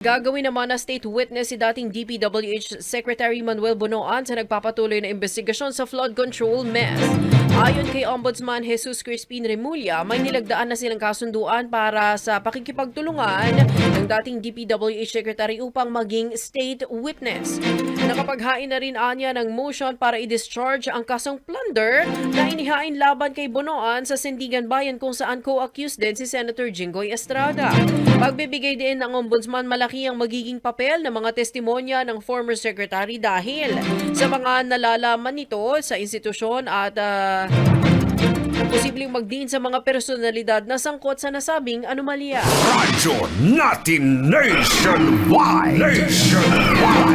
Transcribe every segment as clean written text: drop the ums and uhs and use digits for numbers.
Gagawin naman na state witness si dating DPWH Secretary Manuel Bonoan sa nagpapatuloy na investigasyon sa flood control mess. Ayon kay Ombudsman Jesus Crispin Remulla, may nilagdaan na silang kasunduan para sa pakikipagtulungan ng dating DPWH Secretary upang maging state witness. Nakapaghain na rin anya ng motion para i-discharge ang kasong plunder na inihain laban kay Bonoan sa Sindigan Bayan kung saan co-accused din si Senator Jinggoy Estrada. Pagbibigay din ng Ombudsman, malaki ang magiging papel ng mga testimonya ng former secretary dahil sa mga nalalaman nito sa institusyon at posibleng magdiin sa mga personalidad na sangkot sa nasabing anomalya. Radyo natin nationwide!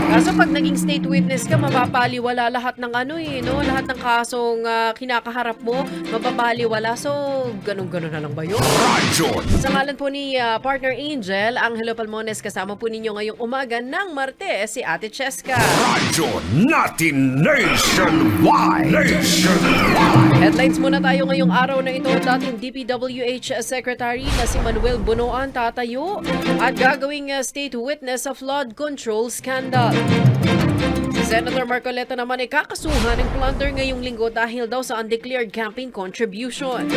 Kaso pag naging state witness ka, mapapaliwala lahat ng lahat ng kasong kinakaharap mo, mapapaliwala. So, ganun-ganun na lang ba yun? Radyo! Sa ngalan po ni partner Angel, Angelo Palmones, kasama po ninyo ngayong umaga ng Martes, si Ate Cheska. Radyo natin nationwide! Headlines muna tayo ngayong araw na ito. Dating DPWH Secretary na si Manuel Bonoan tatayo at gagawing state witness sa flood control scandal. Si Senator Marcoleta naman ay kakasuhan ng plunder ngayong linggo dahil daw sa undeclared campaign contributions.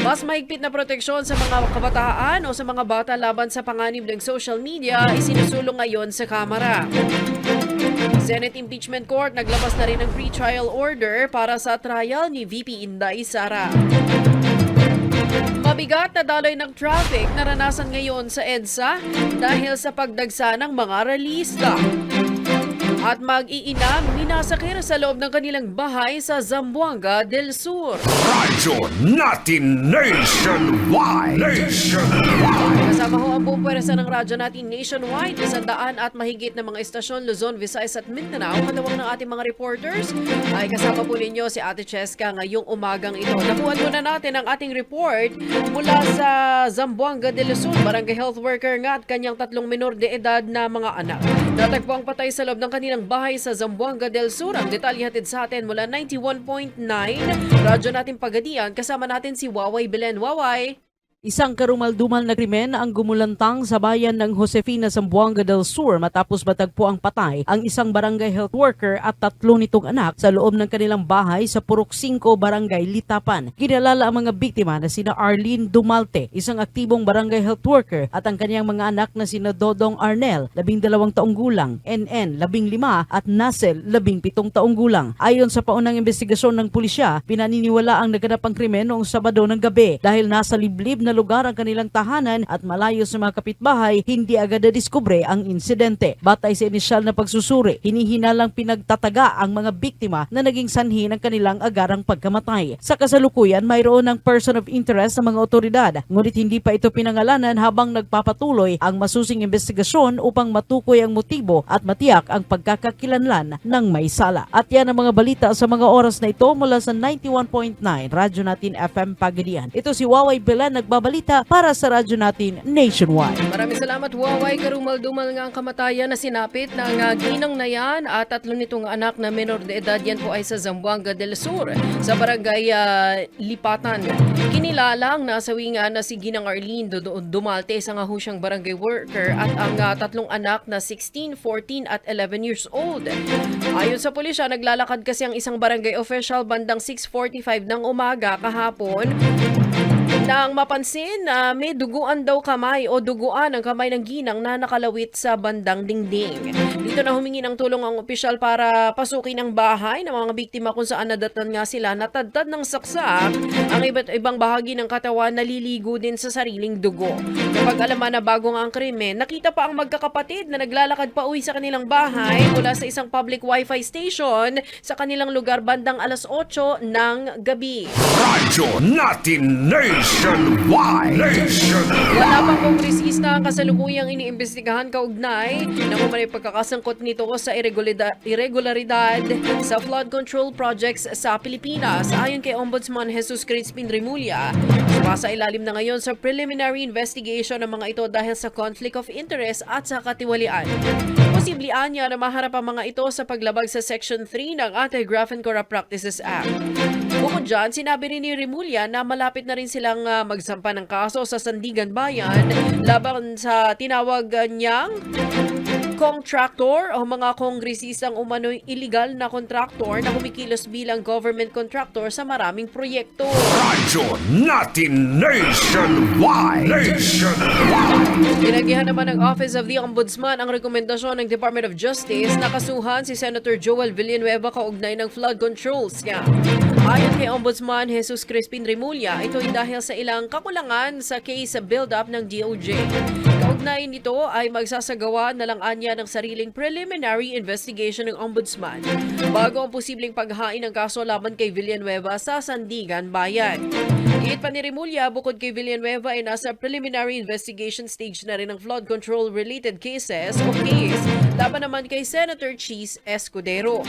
Mas mahigpit na proteksyon sa mga kabataan o sa mga bata laban sa panganib ng social media ay sinusulong ngayon sa Kamara. Senate Impeachment Court naglabas na rin ng pre-trial order para sa trial ni VP Inday Sara. Mabigat na daloy ng traffic naranasan ngayon sa EDSA dahil sa pagdagsa ng mga ralista. At mag-iinang minasakir sa loob ng kanilang bahay sa Zamboanga del Sur. Radyo natin nationwide! Kasama ho ang buong pwersa ng radyo natin nationwide, 100 at mahigit na mga istasyon Luzon, Visayas at Mindanao. Katawang ng ating mga reporters ay kasama po ninyo si Ate Cheska ngayong umagang ito. Nakuhan muna natin ang ating report mula sa Zamboanga del Sur. Barangay health worker nga at kanyang 3 minor de edad na mga anak. Natagpo ang patay sa loob ng kanilang bahay sa Zamboanga del Sur. Ang detalye hatid sa atin mula 91.9 radyo natin Pagadian. Kasama natin si Waway Belen. Waway! Isang karumal-dumal na krimen ang gumulantang sa bayan ng Josefina, Zamboanga del Sur matapos matagpo ang patay ang isang barangay health worker at 3 nitong anak sa loob ng kanilang bahay sa Purok 5, Barangay Litapan. Kinalala ang mga biktima na sina Arlene Dumalte, isang aktibong barangay health worker, at ang kanyang mga anak na sina Dodong Arnel, 12 taong gulang, NN, 15 at Nasel, 17 taong gulang. Ayon sa paunang investigasyon ng pulisya, pinaniniwala ang naganap ang krimen noong Sabado ng gabi dahil nasa liblib na lugar ang kanilang tahanan at malayo sa mga kapitbahay, hindi agad nadiskubre ang insidente. Batay sa inisyal na pagsusuri, hinihinalang pinagtataga ang mga biktima na naging sanhi ng kanilang agarang pagkamatay. Sa kasalukuyan, mayroon ng person of interest sa mga otoridad, ngunit hindi pa ito pinangalanan habang nagpapatuloy ang masusing investigasyon upang matukoy ang motibo at matiyak ang pagkakakilanlan ng may sala. At yan ang mga balita sa mga oras na ito mula sa 91.9 Radyo Natin FM Pagadian. Ito si Waway Belen nagbabalita para sa radyo natin nationwide. Maraming salamat, Waway. Karumal-dumal nga ang kamatayan na sinapit ng ginang na yan at 3 nitong anak na menor de edad. Yan po ay sa Zamboanga del Sur, sa barangay Lipatan. Kinilala ang nasawi nga na si Ginang Arlene Dumalte, isang siyang barangay worker, at ang 3 anak na 16, 14 at 11 years old. Ayon sa pulisya, naglalakad kasi ang isang barangay official bandang 6:45 ng umaga kahapon nang mapansin na may duguan daw kamay o duguan ang kamay ng ginang na nakalawit sa bandang dingding. Dito na humingi ng tulong ang opisyal para pasukin ang bahay ng mga biktima kung saan nadatnan nga sila natadtad ng saksak ang iba't ibang bahagi ng katawan, naliligo din sa sariling dugo. Kapag alaman na bago nga ang krimen, nakita pa ang magkakapatid na naglalakad pa uwi sa kanilang bahay mula sa isang public wifi station sa kanilang lugar bandang 8:00 ng gabi. Radyo natin nationwide! Wala pang kongresista ang kasalukuyang iniimbestigahan kaugnay na kung may pagkakasangkot nito sa irregularidad sa flood control projects sa Pilipinas. Ayon kay Ombudsman Jesus Crispin Remulla, sumasa ilalim na ngayon sa preliminary investigation ng mga ito dahil sa conflict of interest at sa katiwalian. Posiblian niya na maharap ang mga ito sa paglabag sa Section 3 ng Anti-Graft and Corrupt Practices Act. Bukod dyan, sinabi rin ni Remulla na malapit na rin sila silang magsampa ng kaso sa Sandigan Bayan laban sa tinawag niyang contractor o mga kongresistang umano'y illegal na kontraktor na kumikilos bilang government contractor sa maraming proyekto. Radyo natin nationwide. Tinagihan naman ng Office of the Ombudsman ang rekomendasyon ng Department of Justice na kasuhan si Senator Joel Villanueva kaugnay ng flood control scam. Ayon kay Ombudsman Jesus Crispin Remulla, ito ay dahil sa ilang kakulangan sa case build-up ng DOJ. Kaugnay nito ay magsasagawa na lang anya ng sariling preliminary investigation ng Ombudsman bago ang posibleng paghain ng kaso laban kay Villanueva sa Sandigan Bayan. Iit pa ni Remulla, bukod kay Villanueva ay nasa preliminary investigation stage na rin ang flood control related cases o case laban naman kay Senator Cheese Escudero.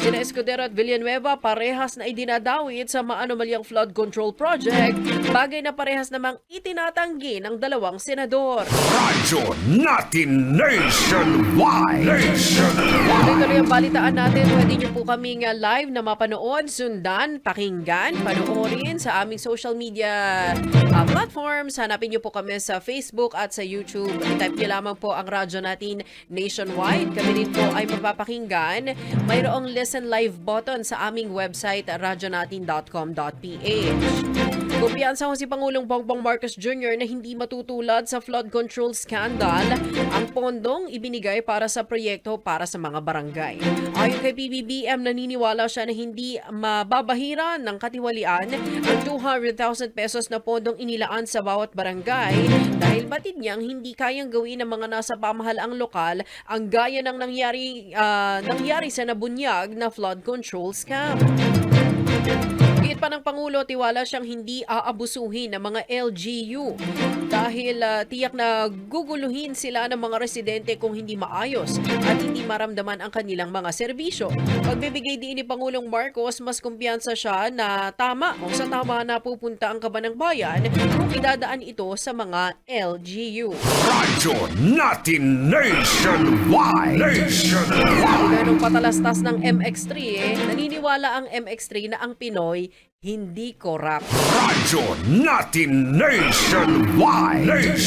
Sina Escudero at Villanueva parehas na idinadawit sa maanomalyang flood control project, bagay na parehas namang itinatanggi ng dalawang senador. Radyo natin nationwide. Tuloy-tuloy ang balitaan natin. Pwede niyo po kaming live na mapanood, sundan, pakinggan, panoorin sa aming social media platforms. Hanapin niyo po kami sa Facebook at sa YouTube. I-type niyo lamang po ang radyo natin nationwide. Kami rin po ay mapapakinggan. Mayroong listen live button sa aming website radyonatin.com.ph. Kumpiyansa ho si Pangulong Bongbong Marcos Jr. na hindi matutulad sa flood control scandal ang pondong ibinigay para sa proyekto para sa mga barangay. Ayon kay PBBM, naniniwala siya na hindi mababahira ng katiwalian ang 200,000 pesos na pondong inilaan sa bawat barangay dahil batid niyang hindi kayang gawin ng mga nasa pamahalaang lokal ang gaya ng nangyari sa nabunyag na flood control scam. Giit pa ng Pangulo, tiwala siyang hindi aabusuhin ng mga LGU dahil tiyak na guguluhin sila ng mga residente kung hindi maayos at hindi maramdaman ang kanilang mga serbisyo. Pagbibigay din ni Pangulong Marcos, mas kumpiyansa siya na tama o sa tama na pupunta ang kaban ng bayan kung idadaan ito sa mga LGU. Radyo natin nationwide. Ganong patalastas ng MX3 naniniwala ang MX3 na ang Pinoy hindi korap. Radyo natin nationwide.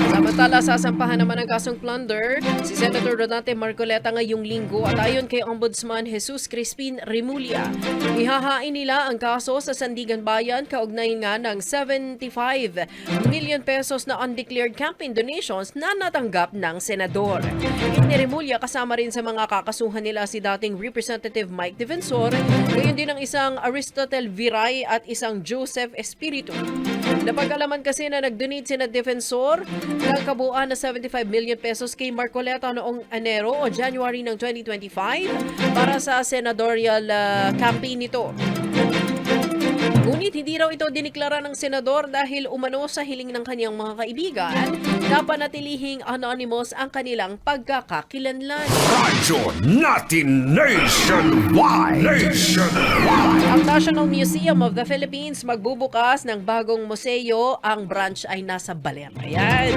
Samantala, sasampahan naman ang kasong plunder si Senator Rodante Marcoleta ngayong linggo at ayon kay Ombudsman Jesus Crispin Remulla, ihahain nila ang kaso sa Sandigan Bayan kaugnay nga ng 75 million pesos na undeclared campaign donations na natanggap ng senador. Ni Remulla, kasama rin sa mga kakasuhan nila si dating Representative Mike Defensor, gayon din ang isang Aristotle Viray at isang Joseph Espiritu. Napag-alaman kasi na nag-donate sina Defensor ng kabuuan na 75 million pesos kay Marcoleta noong Enero o January ng 2025 para sa senatorial campaign nito. Ngunit hindi raw ito diniklara ng senador dahil umano sa hiling ng kanyang mga kaibigan na panatilihing anonymous ang kanilang pagkakakilanlan. Radyo natin nationwide. Ang National Museum of the Philippines magbubukas ng bagong museo. Ang branch ay nasa Baler. Ayan.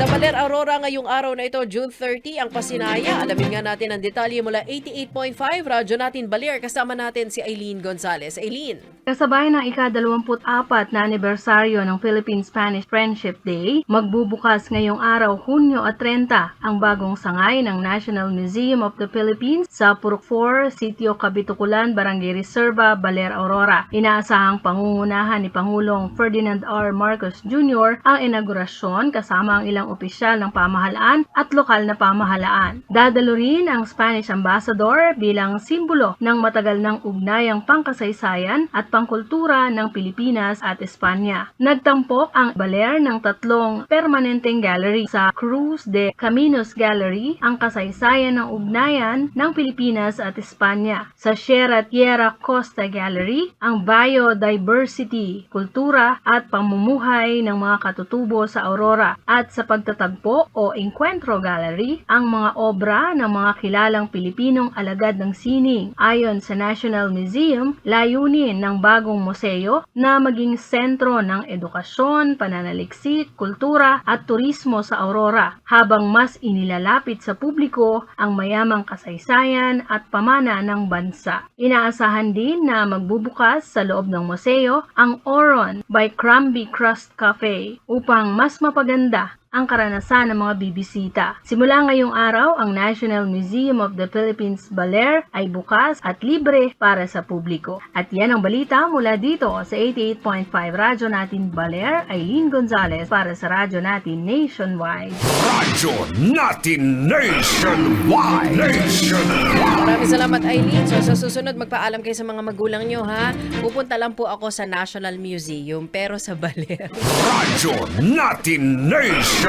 Sa Baler, Aurora, ngayong araw na ito, June 30, ang pasinaya. Alamin nga natin ang detalye mula 88.5 Radyo Natin Baler. Kasama natin si Aileen Gonzalez. Aileen. Kasabay ng ika-24 na anibersaryo ng Philippine-Spanish Friendship Day, magbubukas ngayong araw, Hunyo at 30, ang bagong sangay ng National Museum of the Philippines sa Purok 4, Sitio Kabitukulan, Barangay Reserva, Baler, Aurora. Inaasahang pangungunahan ni Pangulong Ferdinand R. Marcos Jr. ang inaugurasyon kasama ang ilang opisyal ng pamahalaan at lokal na pamahalaan. Dadalo rin ang Spanish Ambassador bilang simbolo ng matagal ng ugnayang pangkasaysayan at pangkultura ng Pilipinas at Espanya. Nagtampok ang Baler ng 3 permanenteng gallery. Sa Cruz de Caminos Gallery, ang kasaysayan ng ugnayan ng Pilipinas at Espanya. Sa Sierra Tierra Costa Gallery, ang biodiversity, kultura at pamumuhay ng mga katutubo sa Aurora. At sa Pagtatagpo o Encuentro Gallery, ang mga obra ng mga kilalang Pilipinong alagad ng sining. Ayon sa National Museum, layunin ng bagong museo museo na maging sentro ng edukasyon, pananaliksik, kultura at turismo sa Aurora, habang mas inilalapit sa publiko ang mayamang kasaysayan at pamana ng bansa. Inaasahan din na magbubukas sa loob ng museo ang Oron by Crumbie Crust Cafe upang mas mapaganda ang karanasan ng mga bibisita. Simula ngayong araw, ang National Museum of the Philippines Baler ay bukas at libre para sa publiko. At yan ang balita mula dito sa 88.5 Radyo Natin Baler, Aileen Gonzalez para sa Radyo Natin Nationwide. Radyo Natin Nationwide. Maraming salamat, Aileen. So, sa susunod, magpaalam kayo sa mga magulang nyo, ha? Pupunta lang po ako sa National Museum, pero sa Baler. Radyo Natin Nationwide.